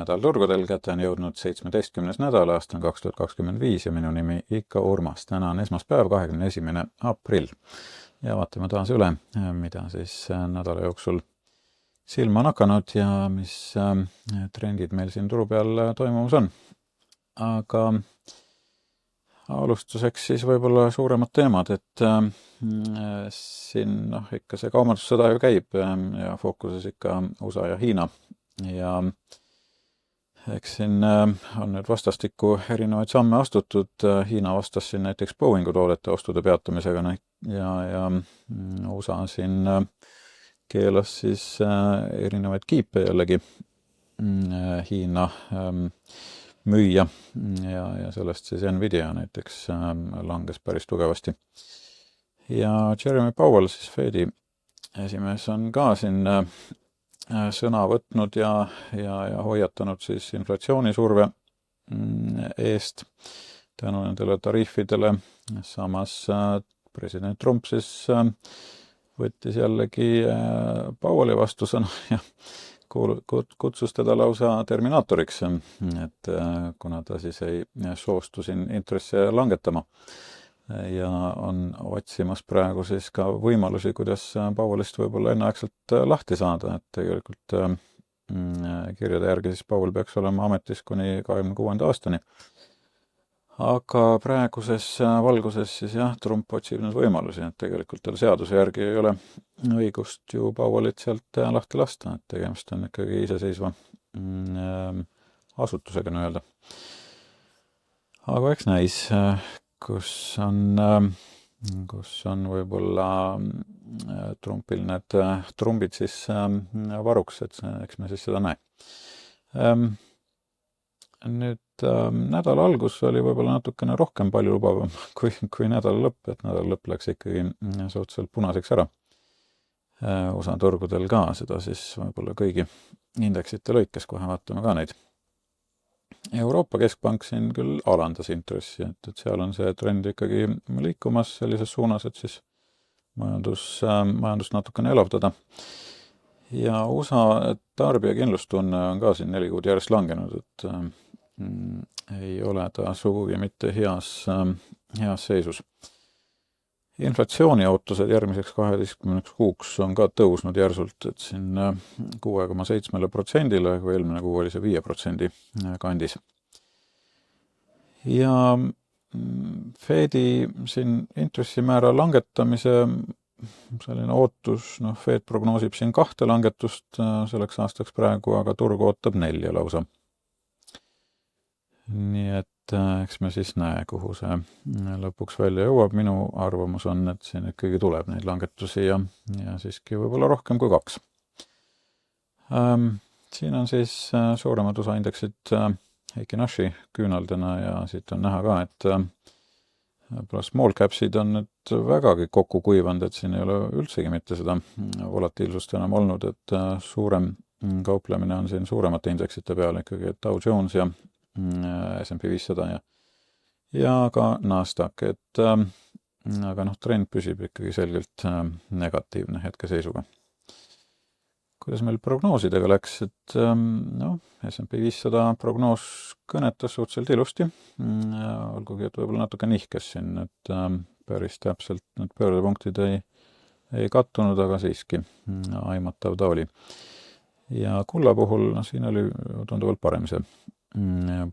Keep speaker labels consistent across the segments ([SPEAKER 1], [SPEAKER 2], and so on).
[SPEAKER 1] nädal turgudel, kätte on jõudnud 17. nädal, aasta on 2025 ja minu nimi ikka Urmas. Täna on esmaspäev, 21. aprill ja vaatame taas üle, mida siis nädala jooksul silma on hakanud ja mis trendid meil siin turu peal toimumas on. Aga alustuseks siis võib-olla suuremad teemad, et siin ikka see kaubandussõda ju käib ja fookuses ikka USA ja Hiina ja eks siin on nüüd vastastikku erinevaid samme astutud. Hiina vastas siin näiteks Boeingu toodete ostude peatamisega ja USA siin keelas siis erinevaid kiipe jällegi Hiina müüa ja sellest siis Nvidia näiteks langes päris tugevasti. Ja Jeremy Powell, siis Fedi esimees, on ka siin sõna võtnud ja hoiatanud siis inflatsioonisurve eest tänu nendele tariifidele. Samas president Trump siis võttis jällegi Powelli vastusõna ja kutsus teda lausa terminaatoriks, et kuna ta siis ei soostu siin intresse langetama ja on otsimas praegu siis ka võimalusi, kuidas Powellist võib-olla enneaegselt lahti saada, et tegelikult kirjade järgi siis Powell peaks olema ametis kuni 26. aastani. Aga praeguses valguses siis jah, Trump otsib nüüd võimalusi, et tegelikult tal seaduse järgi ei ole õigust ju Powellit sealt lahti lasta, et tegemist on ikkagi iseseisva asutusega nii-öelda. Aga eks näis, kus on võib-olla Trumpil need trumbid siis varuks, et eks me siis seda näe. Nüüd nädala algus oli võib-olla natukene rohkem palju lubavam kui nädala lõpp, et nädala lõpp läks ikkagi suhteliselt punaseks ära. USA turgudel ka, seda siis võib-olla kõigi indeksite lõikes, kohe vaatame ka neid. Euroopa Keskpank siin küll alandas intressi, et seal on see trend ikkagi liikumas sellises suunas, et siis majandust natukene elavdada. Ja USA tarbijakindlustunne on ka siin 4 kuud järjest langenud, et ei ole ta sugugi mitte heas seisus. Inflatsiooni ootused järgmiseks 12 kuuks on ka tõusnud järsult, et siin 6,7%, kui eelmine kuu oli see 5% kandis. Ja Fedi siin intressimäära langetamise selline ootus, Fed prognoosib siin 2 langetust selleks aastaks praegu, aga turg ootab 4 lausa. Nii et eks me siis näe, kuhu see lõpuks välja jõuab. Minu arvamus on, et siin ikkagi tuleb neid langetusi ja siiski võib-olla rohkem kui 2. Siin on siis suuremad USA indeksid Heikki Nashi küünaldena ja siit on näha ka, et small capsid on nüüd vägagi kokku kuivanud, et siin ei ole üldsegi mitte seda volatiilsust enam olnud, et suurem kauplemine on siin suuremate indeksite peal ikkagi, et Dow Jones ja S&P 500 ja ka Nasdaq, aga trend püsib ikkagi selgelt negatiivne hetkeseisuga. Kuidas meil prognoosidega läks, et S&P 500 prognoos kõnetas suhteliselt ilusti, olgugi, et võib-olla natuke nihkes siin, et päris täpselt need pöördepunktid ei kattunud, aga siiski aimatav ta oli. Ja kulla puhul siin oli tunduvalt parem see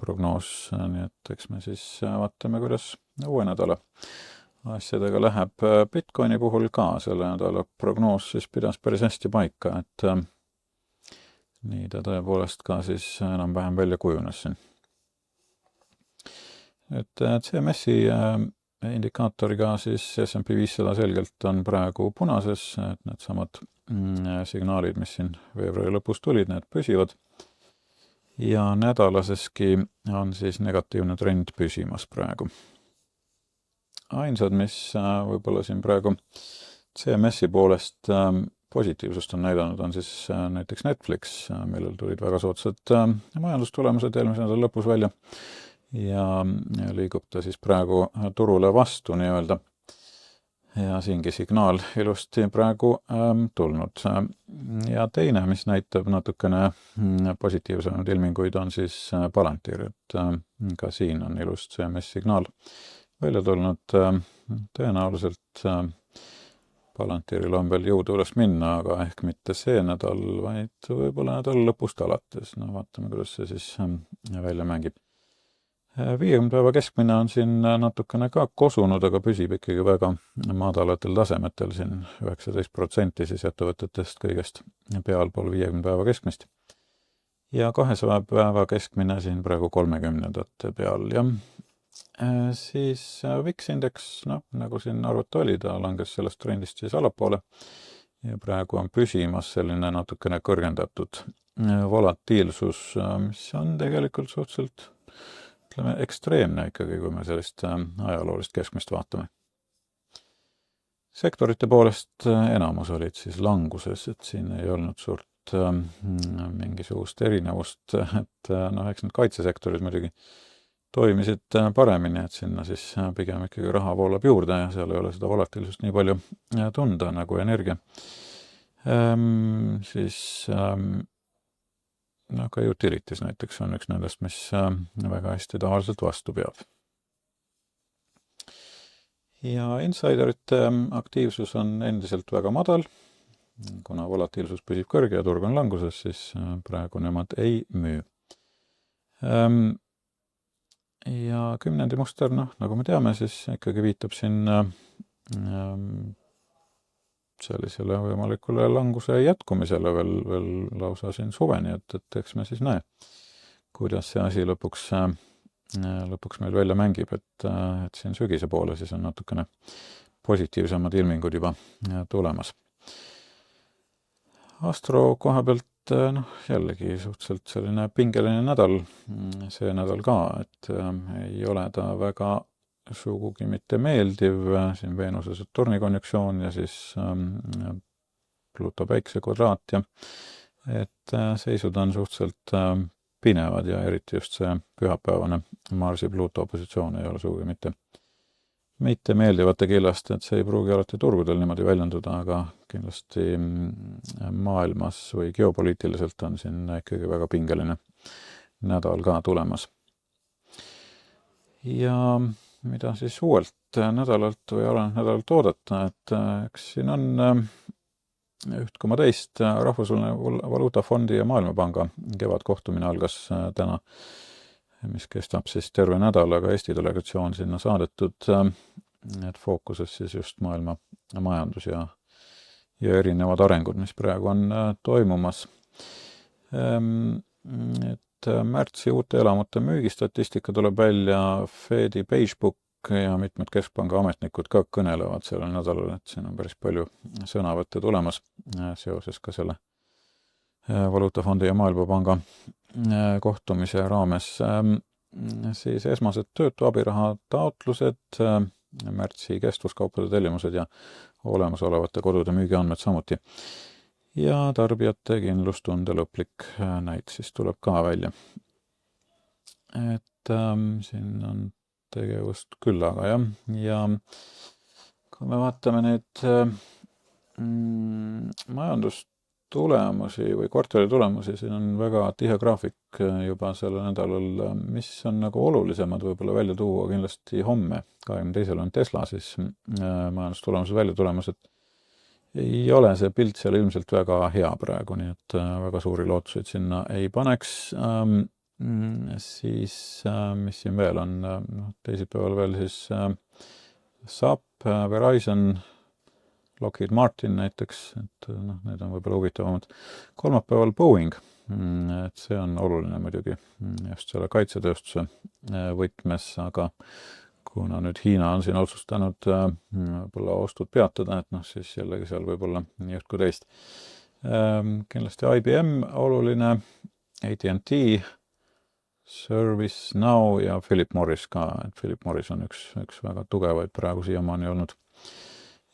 [SPEAKER 1] prognoos, nii et eks me siis vaatame, kuidas uue nädala asjadega läheb. Bitcoini puhul ka selle nädala prognoos siis pidas päris hästi paika, et nii ta tõepoolest ka siis enam-vähem välja kujunes siin. Et CMS-i indikaatoriga siis S&P 500 selgelt on praegu punases, et need samad signaalid, mis siin veebruari lõpus tulid, need püsivad. Ja nädalaseski on siis negatiivne trend püsimas praegu. Ainsad, mis võib-olla siin praegu CMS-i poolest positiivsust on näidanud, on siis näiteks Netflix, millel tulid väga soodsad majandustulemused eelmise nädala lõpus välja ja liigub ta siis praegu turule vastu nii-öelda. ja siingi signaal ilusti praegu tulnud. Ja teine, mis näitab natukene positiivsemaid ilminguid, on siis Palantir, et ka siin on ilust CMS-signaal välja tulnud. Tõenäoliselt Palantiril on veel jõudu üles minna, aga ehk mitte see nädal, vaid võib-olla nädala lõpust alates. No vaatame, kuidas see siis välja mängib. 50 päeva keskmine on siin natukene ka kosunud, aga püsib ikkagi väga madalatel tasemetel, siin 19% siis ettevõtetest kõigest pealpool 50 päeva keskmist. Ja 200 päeva keskmine siin praegu 30-ndate peal ja siis VIX indeks, nagu siin arvata oli, ta langes sellest trendist siis allapoole ja praegu on püsimas selline natukene kõrgendatud volatiilsus, mis on tegelikult suhteliselt ekstreemne ikkagi, kui me sellist ajaloolist keskmist vaatame. Sektorite poolest enamus olid siis languses, et siin ei olnud suurt mingisugust erinevust, et eks need kaitsesektorid muidugi toimisid paremini, et sinna siis pigem ikkagi raha voolab juurde ja seal ei ole seda volatiilsust nii palju tunda nagu energia. Siis ka utilities näiteks on üks nendest, mis väga hästi tavaliselt vastu peab. Ja insiderite aktiivsus on endiselt väga madal, kuna volatiilsus püsib kõrge ja turg on languses, siis praegu nemad ei müü. Ja kümnendi muster, nagu me teame, siis ikkagi viitab siin sellisele võimalikule languse jätkumisele veel lausa siin suveni, et eks me siis näe, kuidas see asi lõpuks meil välja mängib, et siin sügise poole siis on natukene positiivsemad ilmingud juba tulemas. Astro koha pealt jällegi suhteliselt selline pingeline nädal, see nädal ka, et ei ole ta väga sugugi mitte meeldiv, siin Veenuse Saturni konjunktsioon ja siis Pluto Päikese kvadraat ja et seisud on suhteliselt pinevad ja eriti just see pühapäevane Marsi Pluto positsioon ei ole sugugi mitte meeldivate killast, et see ei pruugi alati turgudel niimoodi väljenduda, aga kindlasti maailmas või geopoliitiliselt on siin ikkagi väga pingeline nädal ka tulemas. Ja mida siis uuelt nädalalt või nädalalt oodata, et eks siin on 1,2 Rahvusvaheline Valuutafondi ja Maailmapanga kevadkohtumine algas täna, mis kestab siis terve nädal, aga Eesti delegatsioon sinna saadetud, et fookuses siis just maailma majandus ja erinevad arengud, mis praegu on toimumas. Et märtsi uute elamute müügistatistika tuleb välja, Fedi Beigebook ja mitmed keskpanga ametnikud ka kõnelevad sellel nädalal, et siin on päris palju sõnavõtte tulemas seoses ka selle Valuutafondi ja Maailmapanga kohtumise raames. Siis esmased töötu abiraha taotlused, märtsi kestvuskaupade tellimused ja olemasolevate kodude müügiandmed samuti. Ja tarbijate kindlustunde lõplik näit siis tuleb ka välja. Et siin on tegevust küllaga, jah. Ja kui me vaatame nüüd majandustulemusi või kvartali tulemusi, siin on väga tihe graafik juba sellel nädalal, mis on nagu olulisemad võib-olla välja tuua kindlasti homme, 22. on Tesla siis majandustulemused välja tulemas, et ei ole see pilt seal ilmselt väga hea praegu, nii et väga suuri lootuseid sinna ei paneks. Siis, mis siin veel on, teisipäeval veel siis SAP, Verizon, Lockheed Martin näiteks, et need on võib-olla huvitavamad. Kolmapäeval Boeing, et see on oluline muidugi just selle kaitsetööstuse võtmes, aga kuna nüüd Hiina on siin otsustanud võib-olla ostud peatada, et siis jällegi seal võib-olla nii üht kui teist. Kindlasti IBM oluline, AT&T, ServiceNow ja Philip Morris ka, et Philip Morris on üks väga tugevaid praegu siiamaani olnud.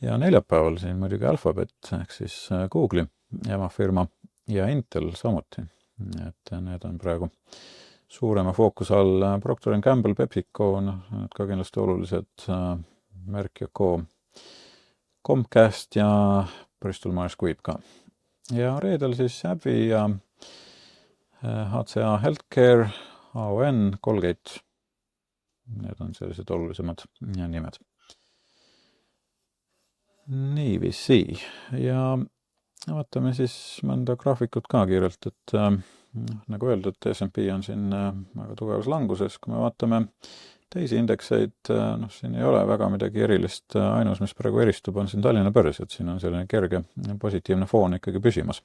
[SPEAKER 1] Ja neljapäeval siin muidugi Alphabet, ehk siis Google'i emafirma ja Intel samuti, et need on praegu suurema fookuse all. Procter & Gamble, PepsiCo, need ka kindlasti olulised, Merck & Co, Comcast ja Bristol Myers Squibb ka. Ja reedel siis AbbVie ja HCA Healthcare, AON, Colgate. Need on sellised olulisemad nimed. Niiviisi. Ja vaatame siis mõnda graafikut ka kiirelt, et nagu öeldud, S&P on siin väga tugevas languses. Kui me vaatame teisi indekseid, siin ei ole väga midagi erilist. Ainus, mis praegu eristub, on siin Tallinna börs, et siin on selline kerge positiivne foon ikkagi püsimas.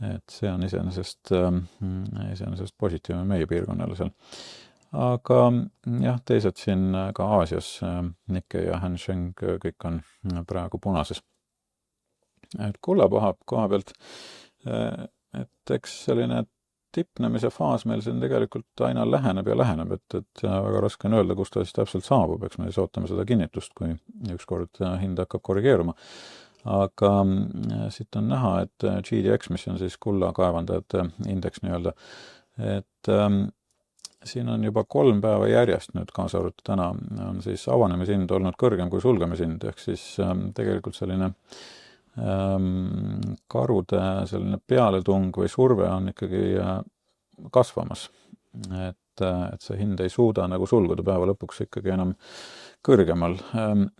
[SPEAKER 1] Et see on iseenesest positiivne meie piirkonnale seal. Aga jah, teised siin ka Aasias, Nikkei ja Hang Seng, kõik on praegu punases. Et kulla koha pealt, et eks selline tipnemise faas meil siin tegelikult aina läheneb ja läheneb, et väga raske on öelda, kus ta siis täpselt saabub, eks me siis ootame seda kinnitust, kui ükskord hind hakkab korrigeeruma. Aga siit on näha, et GDX, mis on siis kulla kaevandajate indeks nii-öelda, et siin on juba 3 päeva järjest nüüd kaasa arvatud täna on siis avanemishind olnud kõrgem kui sulgemishind, ehk siis tegelikult selline karude selline pealetung või surve on ikkagi kasvamas. Et see hind ei suuda nagu sulguda päeva lõpuks ikkagi enam kõrgemal.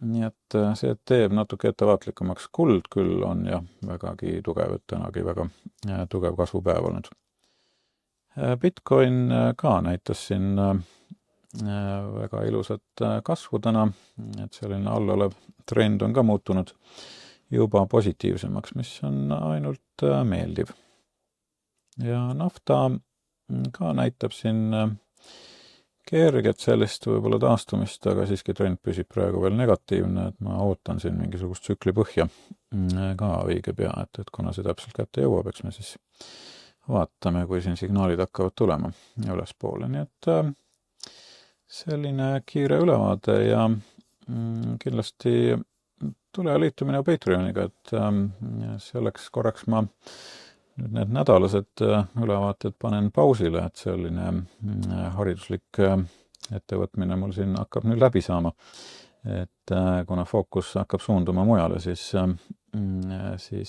[SPEAKER 1] Nii et see teeb natuke ettevaatlikumaks. Kuld küll on jah vägagi tugev, et tänagi väga tugev kasvupäev olnud. Bitcoin ka näitas siin väga ilusat kasvu täna, et selline allolev trend on ka muutunud juba positiivsemaks, mis on ainult meeldiv. Ja nafta ka näitab siin kerget sellist võib-olla taastumist, aga siiski trend püsib praegu veel negatiivne, et ma ootan siin mingisugust tsükli põhja ka õige pea, et kuna see täpselt kätte jõuab, eks me siis vaatame, kui siin signaalid hakkavad tulema ülespoole. Nii et selline kiire ülevaade ja kindlasti tule liitumine Patreoniga, et selleks korraks ma nüüd need nädalased ülevaated panen pausile, et selline hariduslik ettevõtmine mul siin hakkab nüüd läbi saama. Et kuna fookus hakkab suunduma mujale, siis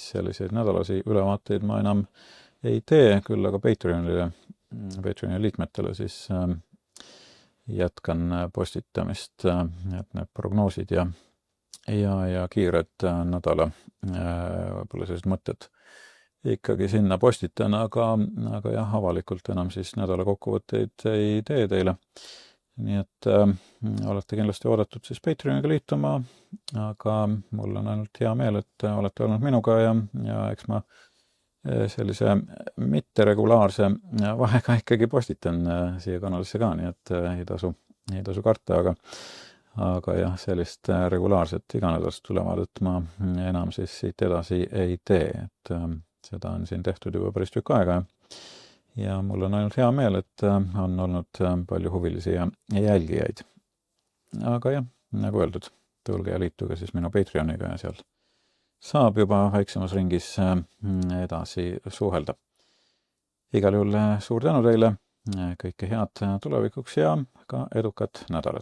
[SPEAKER 1] selliseid nädalasi ülevaateid ma enam ei tee, küll aga Patreoni liikmetele siis jätkan postitamist, et need prognoosid ja kiired nädala võib-olla sellised mõtted ikkagi sinna postitan, aga jah, avalikult enam siis nädala kokkuvõtteid ei tee teile. Nii et olete kindlasti oodatud siis Patreoniga liituma, aga mul on ainult hea meel, et olete olnud minuga ja eks ma sellise mitteregulaarse vahega ikkagi postitan siia kanalisse ka, nii et ei tasu karta, aga jah, sellist regulaarset iganädalast ülevaadet ma enam siis siit edasi ei tee, et seda on siin tehtud juba päris tükk aega ja mul on ainult hea meel, et on olnud palju huvilisi ja jälgijaid. Aga jah, nagu öeldud, tulge ja liituge siis minu Patreoniga ja seal saab juba väiksemas ringis edasi suhelda. Igal juhul suur tänu teile, kõike head tulevikuks ja ka edukat nädalat!